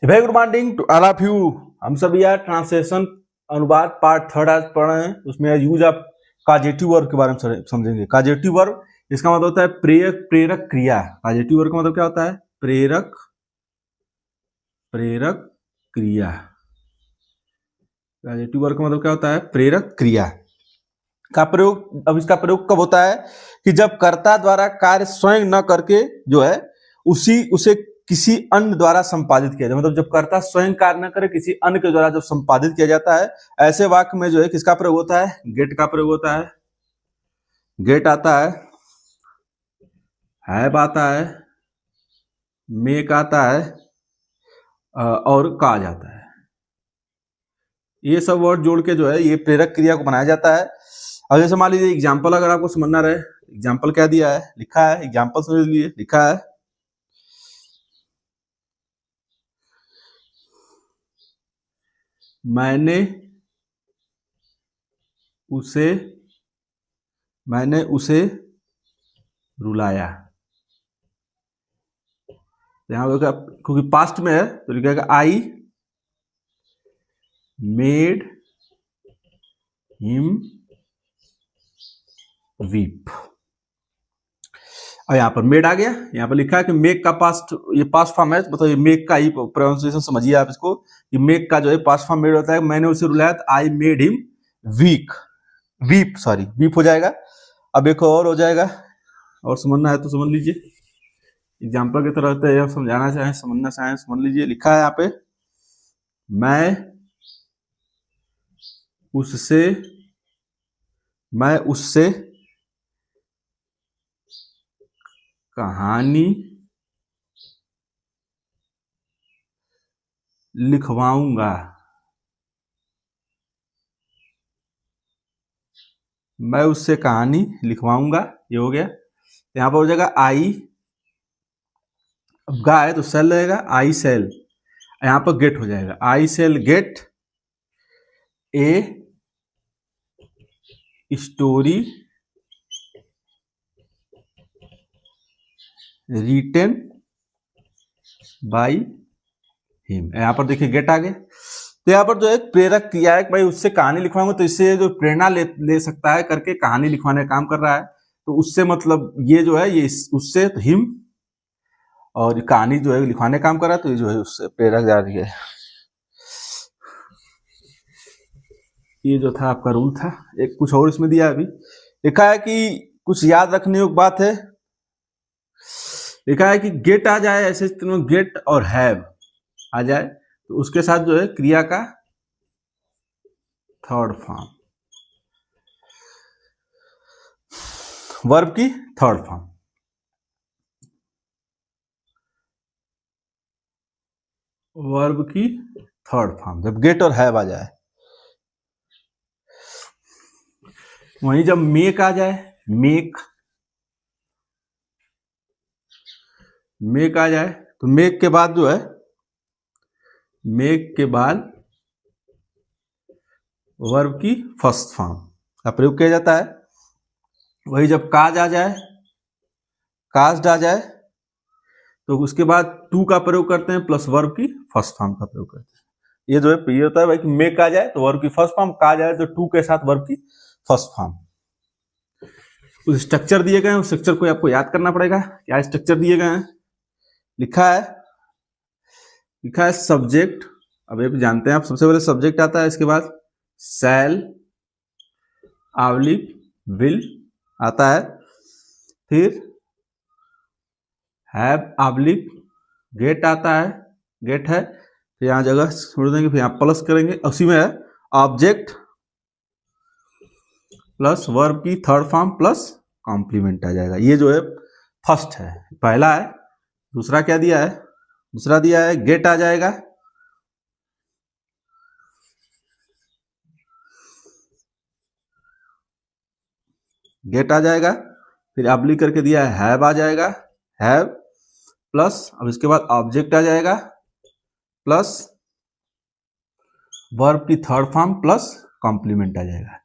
Very good morning to all of you. हम सब यार ट्रांसलेशन अनुवाद पार्ट थर्ड आज पढ़ रहे हैं। उसमें यूज ऑफ काजेटिव वर्ब के बारे में समझेंगे। काजेटिव वर्ब इसका मतलब होता है प्रेरक प्रेरक क्रिया। काजेटिव वर्ब का मतलब क्या होता है? प्रेरक प्रेरक क्रिया। काजेटिव वर्ब का मतलब क्या होता है? प्रेरक क्रिया का प्रयोग। अब इसका प्रयोग कब होता है? कि जब कर्ता द्वारा कार्य स्वयं न करके जो है उसे किसी अन्य द्वारा संपादित किया जाए। मतलब जब कर्ता स्वयं कार्य न करे, किसी अन्य के द्वारा जब संपादित किया जाता है, ऐसे वाक्य में जो है किसका प्रयोग होता है? गेट का प्रयोग होता है। गेट आता है, हैव आता है, मेक आता है और काज आता है। ये सब वर्ड जोड़ के जो है ये प्रेरक क्रिया को बनाया जाता है। अब जैसे मान लीजिए एग्जाम्पल अगर आपको समझना रहे, एग्जाम्पल क्या दिया है, लिखा है, एग्जाम्पल समझ लीजिए, लिखा है मैंने उसे रुलाया। यहां क्योंकि पास्ट में है तो लिखेगा आई मेड हिम वीप। और यहाँ पर मेड आ गया, यहाँ पर लिखा है कि मेक का पास्ट, ये पास्ट फॉर्म है, मतलब ये मेक का ही प्रोनाउंसिएशन समझिए आप इसको कि मेक का जो है पास्ट फॉर्म मेड होता है। मैंने उसे रुलाया तो आई मेड हिम वीप हो जाएगा। अब एक और हो जाएगा, और समझना है तो समझ लीजिए, एग्जाम्पल की तरह समझाना चाहें, समझना चाहें समझ लीजिए। लिखा है यहाँ पे मैं उससे कहानी लिखवाऊंगा। मैं उससे कहानी लिखवाऊंगा, ये हो गया। यहाँ पर हो जाएगा आई, अब गा है तो सेल रहेगा, आई सेल। यहाँ पर गेट हो जाएगा, I shall get a story written by him. यहाँ पर देखिए गेट आ गए। तो यहाँ पर जो एक प्रेरक क्रिया है कि भाई उससे कहानी लिखवाऊंगा, तो इससे जो प्रेरणा ले सकता है करके कहानी लिखवाने का काम कर रहा है। तो उससे मतलब ये जो है ये उससे तो हिम, और कहानी जो है लिखवाने का काम कर रहा है, तो ये जो है उससे प्रेरक जा रही है। ये जो था आपका रूल था। एक कुछ और इसमें दिया अभी, लिखा है कि कुछ याद रखने योग्य बात है। लिखा है कि गेट आ जाए, ऐसे गेट और हैव आ जाए तो उसके साथ जो है क्रिया का थर्ड फॉर्म, वर्ब की थर्ड फॉर्म, वर्ब की थर्ड फॉर्म जब गेट और हैव आ जाए। वहीं जब मेक आ जाए, मेक आ जाए तो मेक के बाद जो है, मेक के बाद वर्ब की फर्स्ट फॉर्म का प्रयोग किया जाता है। वही जब काज आ जाए, काज्ड आ जाए, तो उसके बाद टू का प्रयोग करते हैं प्लस वर्ब की फर्स्ट फॉर्म का प्रयोग करते हैं। ये जो है ये होता है भाई कि मेक आ जाए तो वर्ब की फर्स्ट फॉर्म, काज आ जाए तो टू के साथ वर्ब की फर्स्ट फॉर्म। कुछ स्ट्रक्चर दिए गए हैं, उस स्ट्रक्चर को आपको याद करना पड़ेगा। क्या स्ट्रक्चर दिए गए हैं? लिखा है सब्जेक्ट। अब ये जानते हैं आप, सबसे पहले सब्जेक्ट आता है, इसके बाद शैल ऑब्लिक विल आता है, फिर हैव ऑब्लिक गेट आता है, गेट है, फिर यहाँ जगह छोड़ देंगे, फिर यहाँ प्लस करेंगे, उसी में है ऑब्जेक्ट प्लस वर्ब की थर्ड फॉर्म प्लस कॉम्प्लीमेंट आ जाएगा। ये जो है फर्स्ट है, पहला है। दूसरा क्या दिया है? दूसरा दिया है गेट आ जाएगा, गेट आ जाएगा, फिर ऑब्लिक करके दिया है हैव आ जाएगा, हैव प्लस, अब इसके बाद ऑब्जेक्ट आ जाएगा प्लस वर्ब की थर्ड फॉर्म प्लस कॉम्प्लीमेंट आ जाएगा।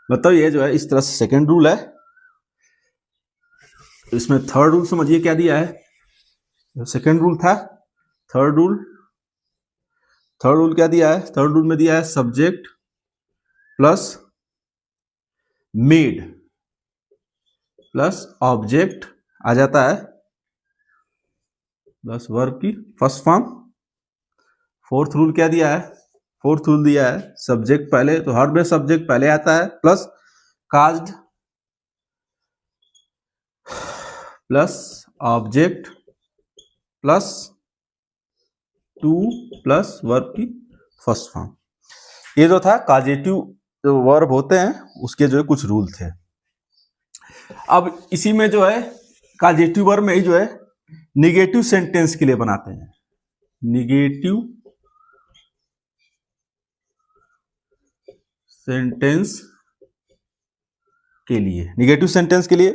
मतलब ये जो है इस तरह से सेकेंड रूल है। इसमें थर्ड रूल समझिए क्या दिया है। सेकेंड रूल था, थर्ड रूल थर्ड रूल क्या दिया है? थर्ड रूल में दिया है subject plus made plus object आ जाता है प्लस वर्ब की फर्स्ट फॉर्म। फोर्थ रूल क्या दिया है? फोर्थ रूल दिया है सब्जेक्ट पहले, तो हर में सब्जेक्ट पहले आता है plus caused plus object plus two plus verb की फर्स्ट फॉर्म। ये जो था काजेटिव जो वर्ब होते हैं उसके जो है कुछ रूल थे। अब इसी में जो है काजेटिव वर्ब में ही जो है निगेटिव सेंटेंस के लिए बनाते हैं। निगेटिव सेंटेंस के लिए, निगेटिव सेंटेंस के लिए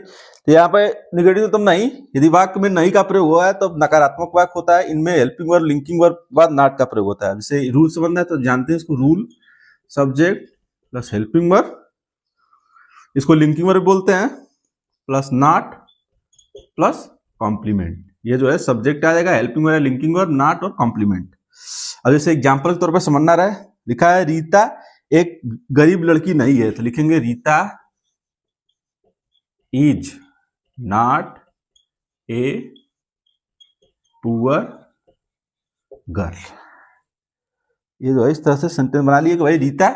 तो यहाँ पे निगेटिव तो नहीं, यदि वाक्य में नहीं का प्रयोग हुआ है तो नकारात्मक वाक्य होता है। इनमें हेल्पिंग वर्ब लिंकिंग वर्ब बाद नॉट का प्रयोग होता है। जैसे रूल से बनना है तो जानते हैं इसको, rule subject plus helping verb, इसको लिंकिंग वर्ब बोलते हैं, प्लस नॉट प्लस कॉम्प्लीमेंट। ये जो है सब्जेक्ट आ जाएगा, helping verb, linking verb, not और कॉम्प्लीमेंट। अब जैसे एग्जाम्पल के तौर पर समझना रहा है, लिखा है रीता एक गरीब लड़की नहीं है, तो लिखेंगे Rita is not a poor girl. ये जो है इस तरह से सेंटेंस बना लिए कि भाई रीता,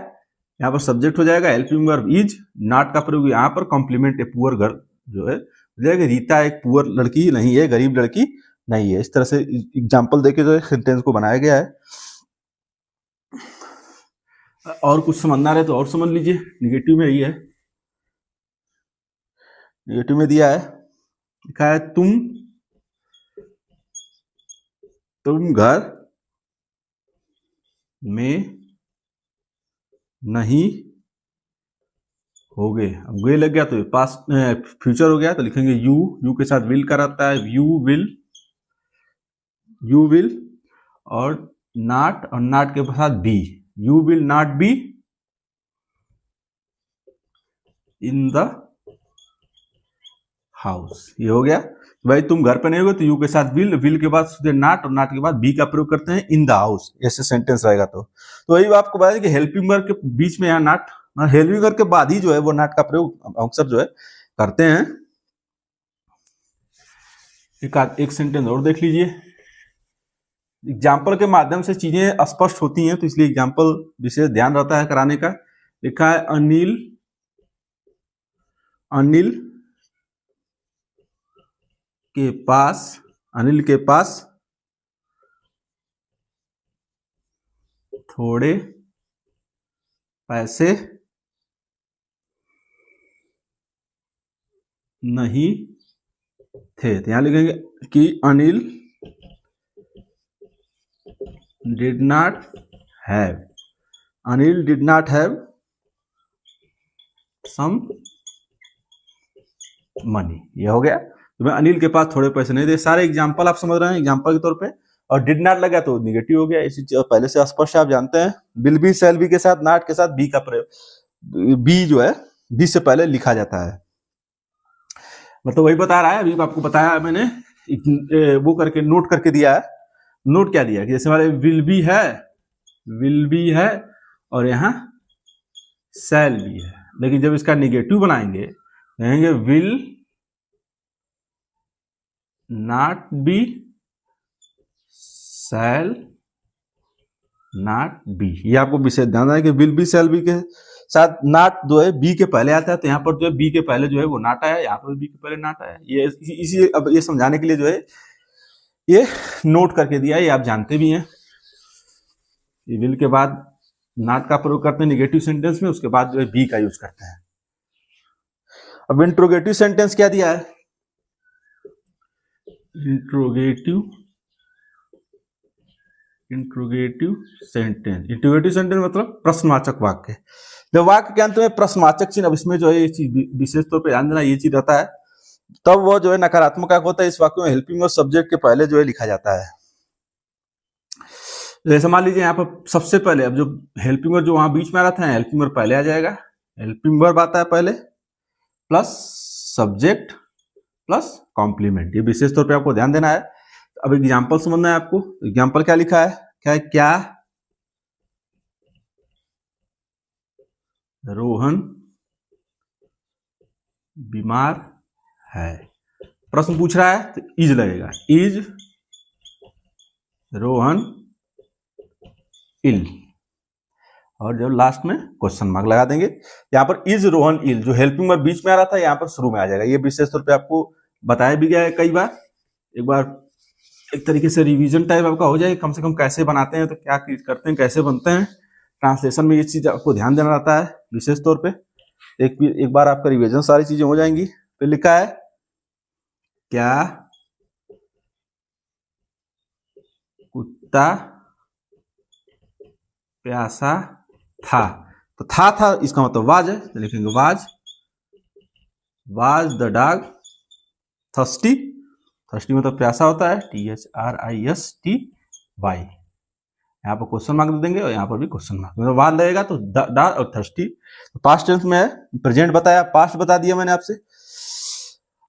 यहाँ पर सब्जेक्ट हो जाएगा, हेल्पिंग वर्ब इज, नॉट का प्रयोग यहाँ पर, कॉम्प्लीमेंट ए पुअर गर्ल जो है रीता एक पुअर लड़की नहीं है, गरीब लड़की नहीं है। इस तरह से एग्जाम्पल देके जो है सेंटेंस को बनाया गया है। और कुछ समझना रहे तो और समझ लीजिए। निगेटिव में यही है, निगेटिव में दिया है, लिखा है तुम घर में नहीं होगे। अब गे लग गया तो पास फ्यूचर हो गया, तो लिखेंगे यू के साथ विल का रहता है, यू विल और नॉट के साथ be, you will not be in the house. ये हो गया भाई तुम घर पे नहीं होगे, तो यू के साथ विल के बाद नॉट और नॉट के बाद बी का प्रयोग करते हैं इन द हाउस, ऐसे सेंटेंस रहेगा। तो वही आपको बताया कि हेल्पिंग वर्ब के बीच में यहाँ नॉट, हेल्पिंग वर्ब के बाद ही जो है वो नॉट का प्रयोग अक्सर जो है करते हैं। एक सेंटेंस और देख लीजिए। एग्जाम्पल के माध्यम से चीजें स्पष्ट होती हैं, तो इसलिए एग्जाम्पल विशेष ध्यान रहता है कराने का। लिखा है अनिल के पास थोड़े पैसे नहीं थे, तो यहां लिखेंगे कि Anil did not have some money. ये हो गया, तो मैं अनिल के पास थोड़े पैसे नहीं थे। सारे एग्जाम्पल आप समझ रहे हैं एग्जाम्पल के तौर पे। और डिड नॉट लगा तो निगेटिव हो गया, इसी पहले से स्पष्ट आप जानते हैं। विल बी शैल बी के साथ नॉट के साथ बी का प्रयोग, बी जो है बी से पहले लिखा जाता है। मतलब वही बता रहा है, अभी आपको बताया मैंने, वो करके नोट करके दिया है। नोट क्या दिया कि जैसे हमारे विल बी है और यहाँ शैल बी है, लेकिन जब इसका निगेटिव बनाएंगे कहेंगे will not B shall not be. ये आपको विशेष ध्यान है कि विल बी शैल बी के साथ नॉट जो है बी के पहले आता है, तो यहाँ पर जो है बी के पहले जो है वो नॉट आया, यहाँ पर बी के पहले नॉट आया। ये इसी अब ये समझाने के लिए जो है ये नोट करके दिया है, ये आप जानते भी हैं। ये विल के बाद नॉट का प्रयोग करते हैं निगेटिव सेंटेंस में, उसके बाद जो है बी का यूज करते हैं। अब इंट्रोगेटिव सेंटेंस क्या दिया है? इंट्रोगेटिव सेंटेंस मतलब प्रश्नवाचक वाक्य। जब वाक्य के अंत में प्रश्नवाचक चिन्ह, अब इसमें जो है ये चीज विशेष तौर पे ध्यान देना, ये चीज रहता है, तब वो जो है नकारात्मक वाक्य होता है। इस वाक्य में हेल्पिंग और सब्जेक्ट के पहले जो है लिखा जाता है। जैसे मान लीजिए यहाँ पर सबसे पहले अब जो हेल्पिंग वर्ब जो वहां बीच में आ रहा था, हेल्पिंग वर्ब पहले आ जाएगा, हेल्पिंग वर्ब आता है पहले प्लस सब्जेक्ट प्लस कॉम्प्लीमेंट। ये विशेष तौर पे आपको ध्यान देना है। अब एग्जाम्पल समझना है आपको। एग्जाम्पल क्या लिखा है, क्या रोहन बीमार है। प्रश्न पूछ रहा है तो इज लगेगा, इज रोहन इल, और जब लास्ट में क्वेश्चन मार्क लगा देंगे। यहाँ पर इज रोहन इल, जो हेल्पिंग वर्ब बीच में आ रहा था यहाँ पर शुरू में आ जाएगा। ये विशेष तौर पे आपको बताया भी गया है कई बार, एक बार एक तरीके से रिवीजन टाइप आपका हो जाए, कम से कम कैसे बनाते हैं तो क्या करते हैं, कैसे बनते हैं। ट्रांसलेशन में ये चीज आपको ध्यान देना रहता है विशेष तौर पे। एक बार आपका रिवीजन सारी चीजें हो जाएंगी। फिर लिखा है क्या कुत्ता प्यासा था, तो था इसका मतलब वाज है, तो लिखेंगे was the dog thirsty. Thirsty मतलब प्यासा होता है, THRISTY। यहाँ पर क्वेश्चन मार्क दे देंगे और यहाँ पर भी क्वेश्चन मार्क, मतलब वाज लगेगा तो दा और थर्स्टी। तो पास्ट टेंस में है, प्रेजेंट बताया, पास्ट बता दिया मैंने आपसे।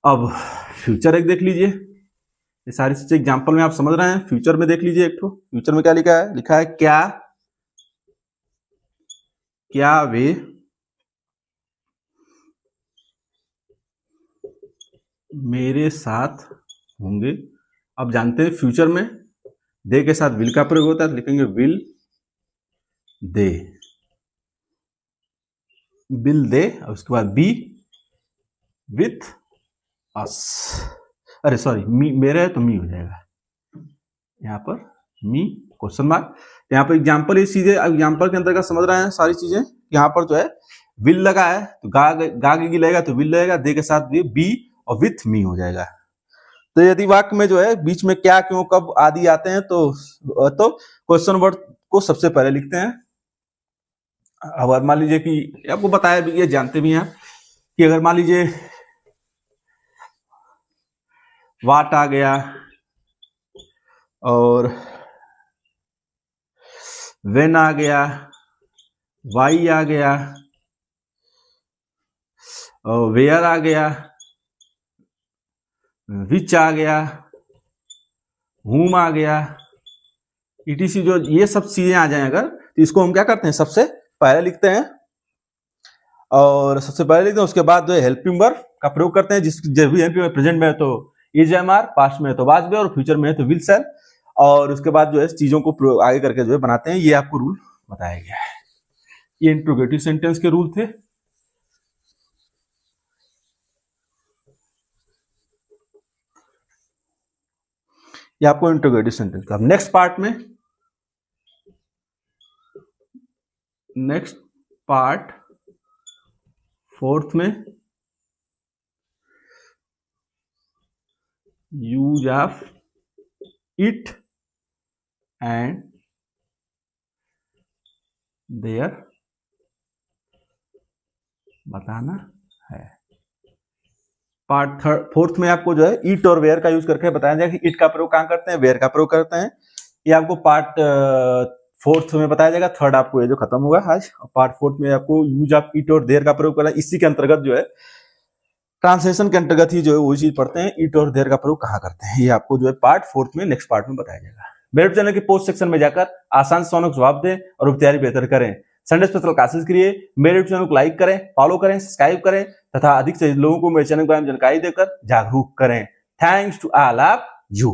अब फ्यूचर एक देख लीजिए, ये सारी चीजें एग्जांपल में आप समझ रहे हैं। फ्यूचर में देख लीजिए एक तो, फ्यूचर में क्या लिखा है, लिखा है क्या वे मेरे साथ होंगे। अब जानते हैं फ्यूचर में दे के साथ विल का प्रयोग होता है, तो लिखेंगे विल दे, और उसके बाद बी विथ अस, अरे सॉरी मी, मेरे है तो मी हो जाएगा यहाँ पर, मी क्वेश्चन मार्क। यहाँ पर एग्जाम्पल, ये चीजें एग्जाम्पल के अंतर्गत समझ रहे हैं सारी चीजें। यहाँ पर जो है विल लगा है तो गा लगेगा तो विल लगेगा, दे के साथ बी और विथ मी हो जाएगा। तो यदि वाक्य में जो है बीच में क्या, क्यों, कब आदि आते हैं तो क्वेश्चन वर्ड को सबसे पहले लिखते हैं। अगर मान लीजिए कि आपको बताया भी, ये जानते भी हैं कि अगर मान लीजिए वाट आ गया और वेन आ गया, वाई आ गया और वेयर आ गया, विच आ गया, हुम आ गया, ETC, जो ये सब चीजें आ जाए अगर, तो इसको हम क्या करते हैं, सबसे पहले लिखते हैं। और सबसे पहले लिखते हैं, उसके बाद जो है हेल्पिंग वर्ब का प्रयोग करते हैं। जब भी हेल्पिंग वर्ब प्रेजेंट में है तो इज एम आर, पास्ट में है तो वाज बे, और फ्यूचर में है तो विल शैल। और उसके बाद जो है चीजों को आगे करके जो है बनाते हैं। ये आपको रूल बताया गया है। ये इंट्रोगेटिव सेंटेंस के रूल थे। ये आपको इंट्रोगेटिव सेंटेंस का। नेक्स्ट पार्ट में, नेक्स्ट पार्ट फोर्थ में, use of it and there बताना है। पार्ट फोर्थ में आपको जो है इट और वेयर का यूज करके बताया जाएगा कि इट का प्रयोग कहां करते हैं, वेयर का प्रयोग करते हैं। ये आपको पार्ट फोर्थ में बताया जाएगा। थर्ड आपको ये जो खत्म हुआ आज, पार्ट फोर्थ में आपको यूज ऑफ इट और देयर का प्रयोग करना है। इसी के अंतर्गत जो है ट्रांसलेशन के अंतर्गत ही जो है वही चीज पढ़ते हैं, इट और देयर का प्रयोग कहां करते हैं। ये आपको जो है पार्ट फोर्थ में, नेक्स्ट पार्ट में बताया जाएगा। मेरे चैनल के पोस्ट सेक्शन में जाकर आसान सवालों का जवाब दें और उपचार बेहतर करें। संडे स्पेशल क्लासेस के लिए मेरे चैनल को लाइक करें, फॉलो करें, सब्सक्राइब करें तथा अधिक से लोगों को मेरे चैनल के बारे में जानकारी देकर जागरूक करें। Thanks to all of you.